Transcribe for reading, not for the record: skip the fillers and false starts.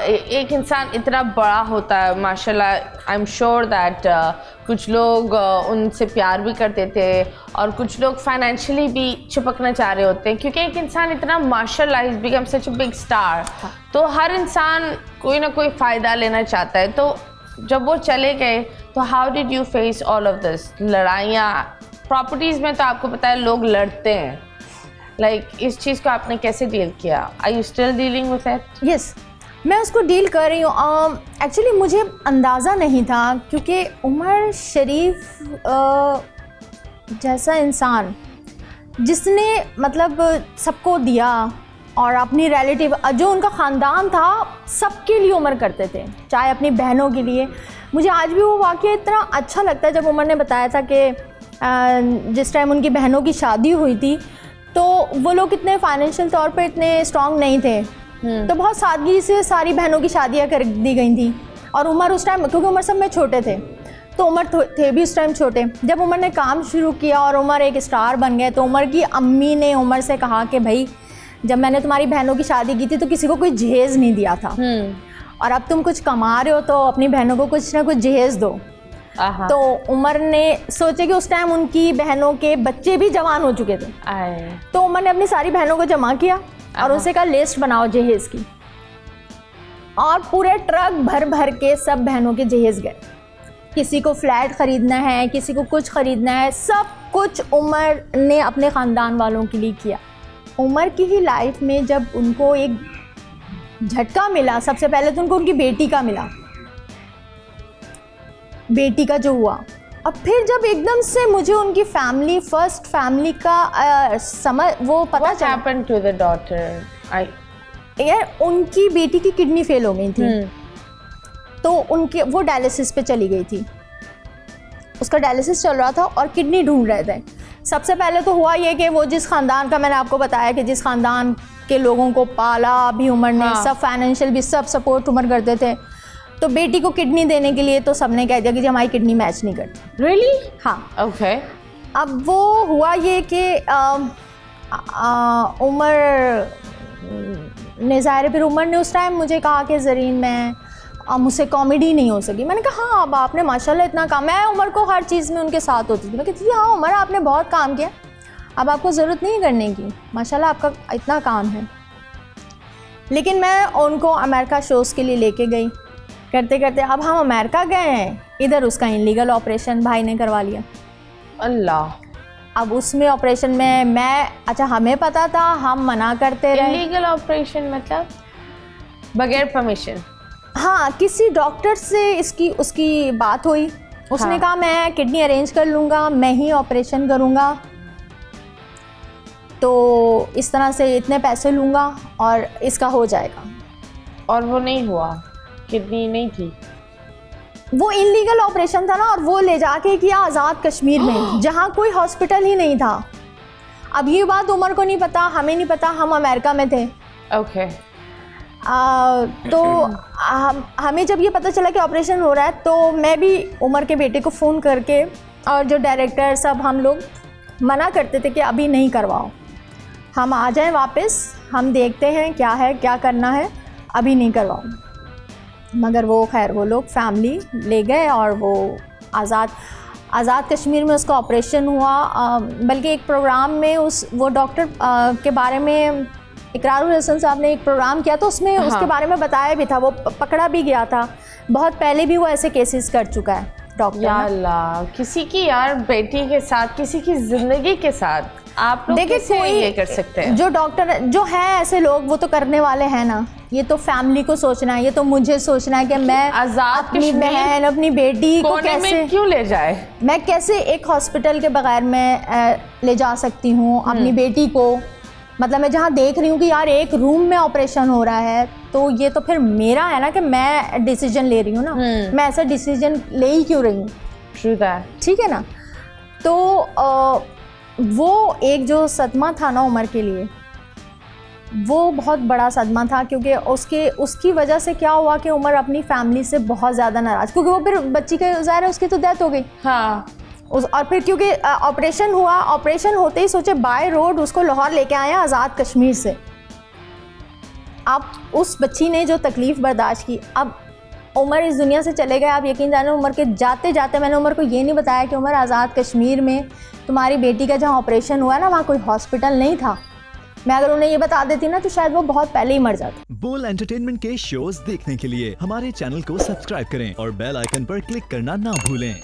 एक इंसान इतना बड़ा होता है माशाल्लाह, आई एम श्योर दैट कुछ लोग उनसे प्यार भी करते थे और कुछ लोग फाइनेंशियली भी चिपकना चाह रहे होते हैं, क्योंकि एक इंसान इतना माशाल्लाह is become such a big star, तो हर इंसान कोई ना कोई फ़ायदा लेना चाहता है। तो जब वो चले गए तो how did you face all of this? लड़ाइयाँ प्रॉपर्टीज़ में तो आपको पता है लोग लड़ते हैं, इस चीज़ को आपने कैसे डील किया? Are you still dealing with it? Yes, मैं उसको डील कर रही हूँ। एक्चुअली मुझे अंदाज़ा नहीं था, क्योंकि उमर शरीफ जैसा इंसान जिसने मतलब सबको दिया और अपनी रिलेटिव जो उनका ख़ानदान था सबके लिए उमर करते थे, चाहे अपनी बहनों के लिए। मुझे आज भी वो वाक़या इतना अच्छा लगता है जब उमर ने बताया था कि जिस टाइम उनकी बहनों की शादी हुई थी तो वो लोग इतने फाइनेंशियल तौर पे इतने स्ट्रांग नहीं थे, तो बहुत सादगी से सारी बहनों की शादियां कर दी गई थी। और उमर उस टाइम, क्योंकि उमर सब में छोटे थे, तो उमर थे भी उस टाइम छोटे। जब उमर ने काम शुरू किया और उमर एक स्टार बन गए, तो उमर की अम्मी ने उमर से कहा कि भाई जब मैंने तुम्हारी बहनों की शादी की थी तो किसी को कोई जहेज़ नहीं दिया था, और अब तुम कुछ कमा रहे हो तो अपनी बहनों को कुछ ना कुछ जहेज़ दो। तो उमर ने सोचे कि उस टाइम उनकी बहनों के बच्चे भी जवान हो चुके थे, तो उमर ने अपनी सारी बहनों को जमा किया और उनसे कहा लिस्ट बनाओ जहेज़ की, और पूरे ट्रक भर भर के सब बहनों के जहेज़ गए। किसी को फ्लैट ख़रीदना है, किसी को कुछ ख़रीदना है, सब कुछ उमर ने अपने ख़ानदान वालों के लिए किया। उमर की ही लाइफ में जब उनको एक झटका मिला, सबसे पहले तो उनको उनकी बेटी का मिला, बेटी का जो हुआ, और फिर जब एकदम से मुझे उनकी फैमिली, फर्स्ट फैमिली का समझ वो पता चला। What happened to the daughter? यार उनकी बेटी की किडनी फेल हो गई थी, तो उनके वो डायलिसिस पे चली गई थी, उसका डायलिसिस चल रहा था और किडनी ढूंढ रहे थे। सबसे पहले तो हुआ ये कि वो जिस ख़ानदान का, मैंने आपको बताया कि जिस ख़ानदान के लोगों को पाला भी उमर ने, सब फाइनेंशियल भी सब सपोर्ट उमर करते थे, तो बेटी को किडनी देने के लिए तो सबने कह दिया कि जी हमारी किडनी मैच नहीं करती। Really? हाँ, Okay. अब वो हुआ ये कि उमर ने ज़ाहिर, फिर उमर ने उस टाइम मुझे कहा कि ज़रीन मैं मुझसे कॉमेडी नहीं हो सकी। मैंने कहा हाँ, अब आपने माशाल्लाह इतना काम, मैं उमर को हर चीज़ में उनके साथ होती थी, मैं कहती थी हाँ उमर आपने बहुत काम किया, अब आपको ज़रूरत नहीं करने की, माशाल्लाह आपका इतना काम है। लेकिन मैं उनको अमेरिका शोज़ के लिए लेके गई, करते करते अब हम अमेरिका गए हैं, इधर उसका इनलीगल ऑपरेशन भाई ने करवा लिया। अल्लाह। अब उसमें ऑपरेशन में मैं, अच्छा हमें पता था, हम मना करते रहे। इनलीगल ऑपरेशन मतलब बगैर परमिशन? हाँ, किसी डॉक्टर से उसकी बात हुई, उसने कहा मैं किडनी अरेंज कर लूँगा, मैं ही ऑपरेशन करूँगा, तो इस तरह से इतने पैसे लूँगा और इसका हो जाएगा। और वो नहीं हुआ, किडनी नहीं थी, वो इनलीगल ऑपरेशन था ना, और वो ले जाके किया आज़ाद कश्मीर में, जहाँ कोई हॉस्पिटल ही नहीं था। अब ये बात उमर को नहीं पता, हमें नहीं पता, हम अमेरिका में थे। ओके। तो हमें जब ये पता चला कि ऑपरेशन हो रहा है, तो मैं भी उमर के बेटे को फ़ोन करके, और जो डायरेक्टर सब, हम लोग मना करते थे कि अभी नहीं करवाओ, हम आ जाएं वापस, हम देखते हैं क्या है, क्या करना है, अभी नहीं करवाओ। मगर वो खैर वो लोग फैमिली ले गए और वो आज़ाद कश्मीर में उसका ऑपरेशन हुआ। बल्कि एक प्रोग्राम में वो डॉक्टर के बारे में इकरारुल हसन साहब ने एक प्रोग्राम किया, तो उसमें उसके बारे में बताया भी था, वो पकड़ा भी गया था, बहुत पहले भी वो ऐसे केसेस कर चुका है डॉक्टर। या अल्लाह, किसी की यार बेटी के साथ, किसी की ज़िंदगी के साथ आप लोग कैसे ये कर सकते हैं? जो डॉक्टर जो है ऐसे लोग, वो तो करने वाले हैं ना, ये तो फैमिली को सोचना है, ये तो मुझे सोचना है कि मैं अपनी बहन, अपनी बेटी को कैसे क्यों ले जाए, मैं कैसे एक हॉस्पिटल के बगैर मैं ले जा सकती हूँ अपनी बेटी को। मतलब मैं जहाँ देख रही हूँ कि यार एक रूम में ऑपरेशन हो रहा है, तो ये तो फिर मेरा है ना कि मैं डिसीजन ले रही हूँ ना, मैं ऐसा डिसीजन ले ही क्यों रही हूँ। ट्रू दैट, ठीक है ना। तो वो एक जो सदमा था ना उमर के लिए, वो बहुत बड़ा सदमा था, क्योंकि उसकी वजह से क्या हुआ कि उमर अपनी फैमिली से बहुत ज़्यादा नाराज़, क्योंकि वो फिर बच्ची के ज़ाहिर है उसकी तो डेथ हो गई। हाँ। और फिर क्योंकि ऑपरेशन हुआ, ऑपरेशन होते ही सोचे बाय रोड उसको लाहौर लेके आए आज़ाद कश्मीर से। आप उस बच्ची ने जो तकलीफ़ बर्दाश्त की, अब उमर इस दुनिया से चले गए। आप यकीन जानो उमर के जाते जाते मैंने उमर को ये नहीं बताया कि उमर आज़ाद कश्मीर में तुम्हारी बेटी का जहाँ ऑपरेशन हुआ ना, वहाँ कोई हॉस्पिटल नहीं था। मैं अगर उन्हें ये बता देती ना तो शायद वो बहुत पहले ही मर जाती। बोल एंटरटेनमेंट के शोज देखने के लिए हमारे चैनल को सब्सक्राइब करें और बेल आइकन पर क्लिक करना ना भूलें।